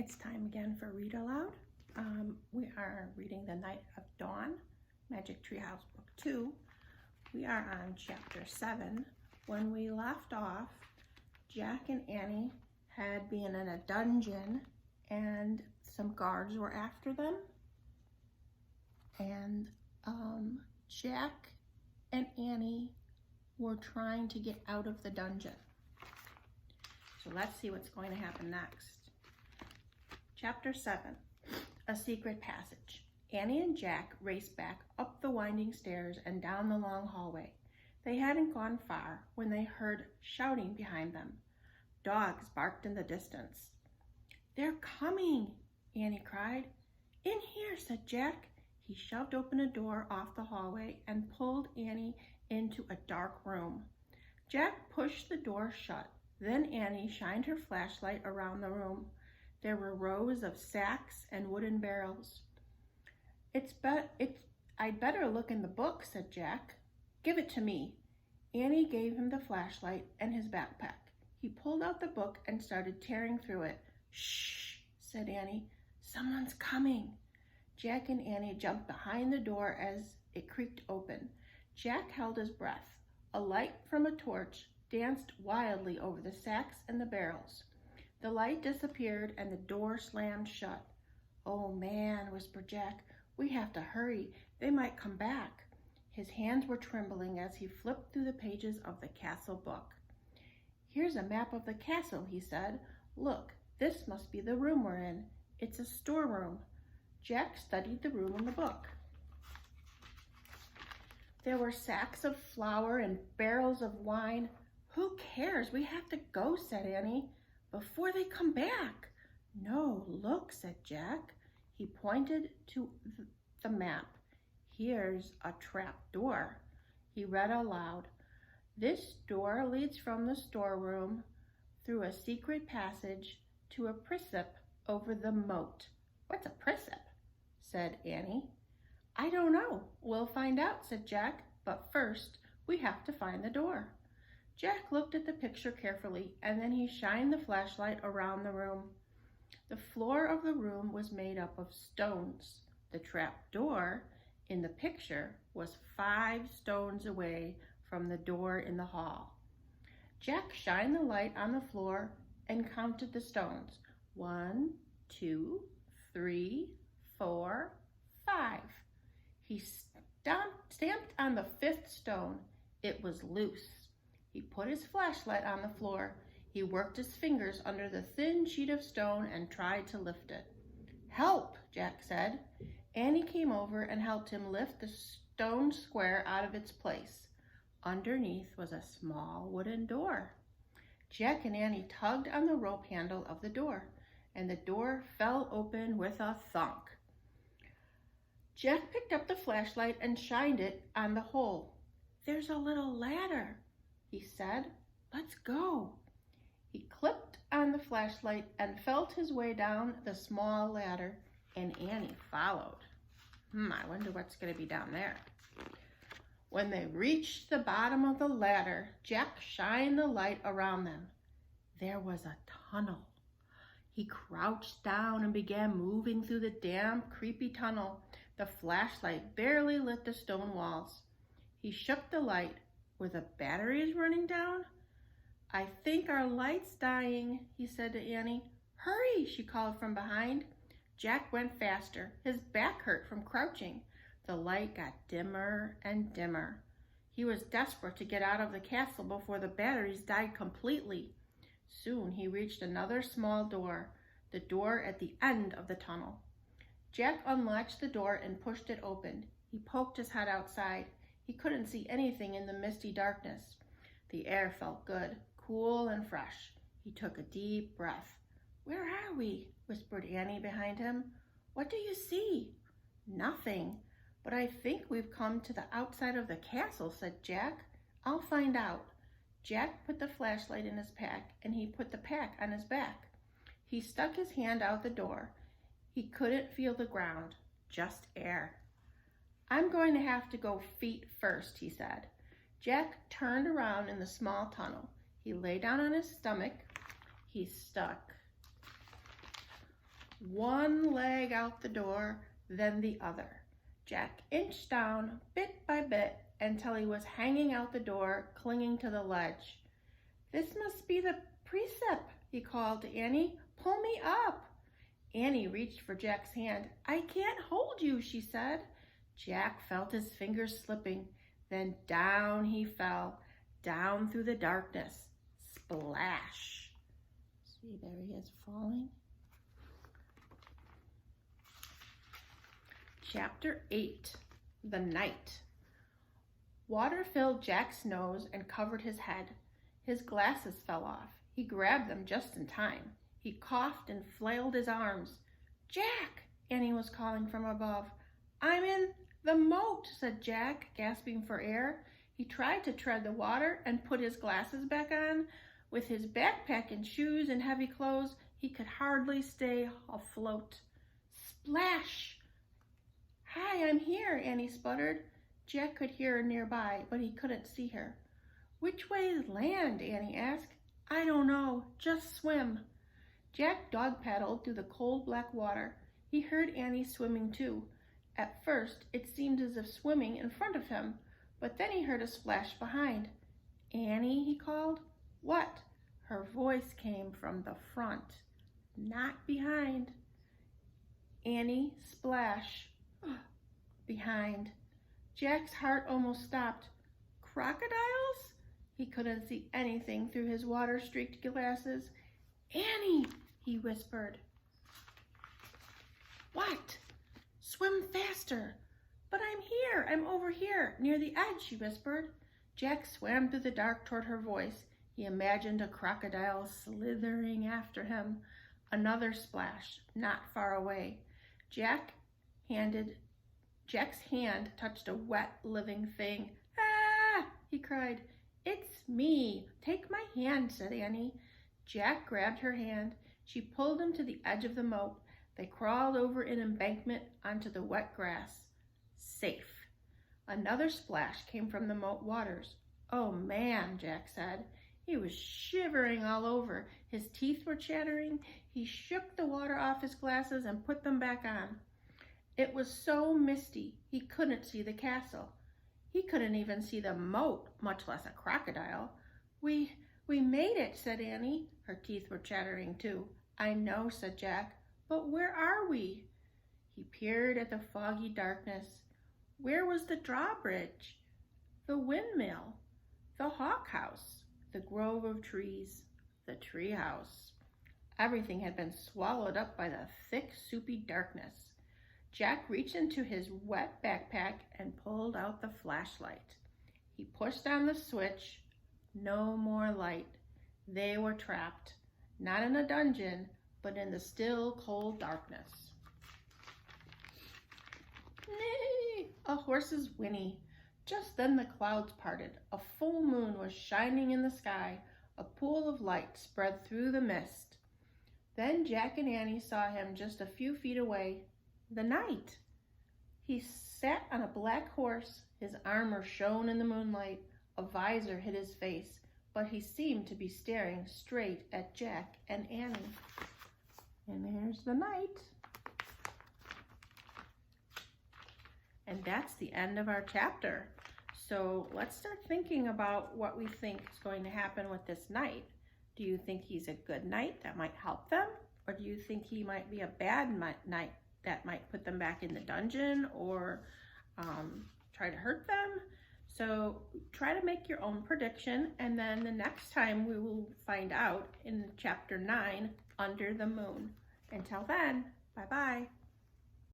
It's time again for Read Aloud. We are reading The Night of Dawn, Magic Tree House Book 2. We are on Chapter 7. When we left off, Jack and Annie had been in a dungeon and some guards were after them. And Jack and Annie were trying to get out of the dungeon. So let's see what's going to happen next. Chapter 7, A Secret Passage. Annie and Jack raced back up the winding stairs and down the long hallway. They hadn't gone far when they heard shouting behind them. Dogs barked in the distance. "They're coming," Annie cried. "In here," said Jack. He shoved open a door off the hallway and pulled Annie into a dark room. Jack pushed the door shut. Then Annie shined her flashlight around the room. There were rows of sacks and wooden barrels. I'd better look in the book," said Jack. "Give it to me." Annie gave him the flashlight and his backpack. He pulled out the book and started tearing through it. "Shh," said Annie. "Someone's coming." Jack and Annie jumped behind the door as it creaked open. Jack held his breath. A light from a torch danced wildly over the sacks and the barrels. The light disappeared and the door slammed shut. "Oh man," whispered Jack, "we have to hurry. They might come back." His hands were trembling as he flipped through the pages of the castle book. "Here's a map of the castle," he said. "Look, this must be the room we're in. It's a storeroom." Jack studied the room in the book. There were sacks of flour and barrels of wine. "Who cares? We have to go," said Annie. "Before they come back." "No, look," said Jack. He pointed to the map. "Here's a trap door." He read aloud. "This door leads from the storeroom through a secret passage to a precipice over the moat." "What's a precipice?" said Annie. "I don't know. We'll find out," said Jack. "But first, we have to find the door." Jack looked at the picture carefully, and then he shined the flashlight around the room. The floor of the room was made up of stones. The trap door in the picture was 5 stones away from the door in the hall. Jack shined the light on the floor and counted the stones. 1, 2, 3, 4, 5. He stamped on the 5th stone. It was loose. He put his flashlight on the floor. He worked his fingers under the thin sheet of stone and tried to lift it. "Help," Jack said. Annie came over and helped him lift the stone square out of its place. Underneath was a small wooden door. Jack and Annie tugged on the rope handle of the door, and the door fell open with a thunk. Jack picked up the flashlight and shined it on the hole. "There's a little ladder," he said. "Let's go." He clipped on the flashlight and felt his way down the small ladder, and Annie followed. I wonder what's going to be down there. When they reached the bottom of the ladder, Jack shined the light around them. There was a tunnel. He crouched down and began moving through the damp, creepy tunnel. The flashlight barely lit the stone walls. He shook the light. Were the batteries running down? "I think our light's dying," he said to Annie. "Hurry," she called from behind. Jack went faster. His back hurt from crouching. The light got dimmer and dimmer. He was desperate to get out of the castle before the batteries died completely. Soon he reached another small door, the door at the end of the tunnel. Jack unlatched the door and pushed it open. He poked his head outside. He couldn't see anything in the misty darkness. The air felt good, cool and fresh. He took a deep breath. "Where are we?" whispered Annie behind him. "What do you see?" "Nothing, but I think we've come to the outside of the castle," said Jack. "I'll find out." Jack put the flashlight in his pack, and he put the pack on his back. He stuck his hand out the door. He couldn't feel the ground, just air. "I'm going to have to go feet first," he said. Jack turned around in the small tunnel. He lay down on his stomach. He stuck one leg out the door, then the other. Jack inched down bit by bit until he was hanging out the door, clinging to the ledge. "This must be the precept," he called to Annie. "Pull me up." Annie reached for Jack's hand. "I can't hold you," she said. Jack felt his fingers slipping. Then down he fell, down through the darkness. Splash. See, there he is falling. Chapter 8, The Night. Water filled Jack's nose and covered his head. His glasses fell off. He grabbed them just in time. He coughed and flailed his arms. "Jack!" Annie was calling from above. "I'm in the moat," said Jack, gasping for air. He tried to tread the water and put his glasses back on. With his backpack and shoes and heavy clothes, he could hardly stay afloat. Splash! "Hi, I'm here," Annie sputtered. Jack could hear her nearby, but he couldn't see her. "Which way is land?" Annie asked. "I don't know. Just swim." Jack dog-paddled through the cold black water. He heard Annie swimming too. At first, it seemed as if swimming in front of him, but then he heard a splash behind. "Annie," he called. "What?" Her voice came from the front, not behind. Annie, splash. Behind. Jack's heart almost stopped. "Crocodiles?" He couldn't see anything through his water-streaked glasses. "Annie," he whispered. "What?" "Swim faster." "But I'm here. I'm over here, near the edge," she whispered. Jack swam through the dark toward her voice. He imagined a crocodile slithering after him. Another splash, not far away. Jack's hand touched a wet, living thing. "Ah!" he cried. "It's me. Take my hand," said Annie. Jack grabbed her hand. She pulled him to the edge of the moat. They crawled over an embankment onto the wet grass. Safe. Another splash came from the moat waters. "Oh man," Jack said. He was shivering all over. His teeth were chattering. He shook the water off his glasses and put them back on. It was so misty, he couldn't see the castle. He couldn't even see the moat, much less a crocodile. We made it," said Annie. Her teeth were chattering too. "I know," said Jack. "But where are we?" He peered at the foggy darkness. Where was the drawbridge? The windmill? The hawk house? The grove of trees? The tree house? Everything had been swallowed up by the thick, soupy darkness. Jack reached into his wet backpack and pulled out the flashlight. He pushed on the switch. No more light. They were trapped, not in a dungeon, but in the still, cold darkness. Neigh! A horse's whinny. Just then the clouds parted. A full moon was shining in the sky. A pool of light spread through the mist. Then Jack and Annie saw him just a few feet away. The knight. He sat on a black horse. His armor shone in the moonlight. A visor hid his face, but he seemed to be staring straight at Jack and Annie. And there's the knight. And that's the end of our chapter. So let's start thinking about what we think is going to happen with this knight. Do you think he's a good knight that might help them? Or do you think he might be a bad knight that might put them back in the dungeon or try to hurt them? So try to make your own prediction, and then the next time we will find out in chapter 9, Under the Moon. Until then, bye-bye.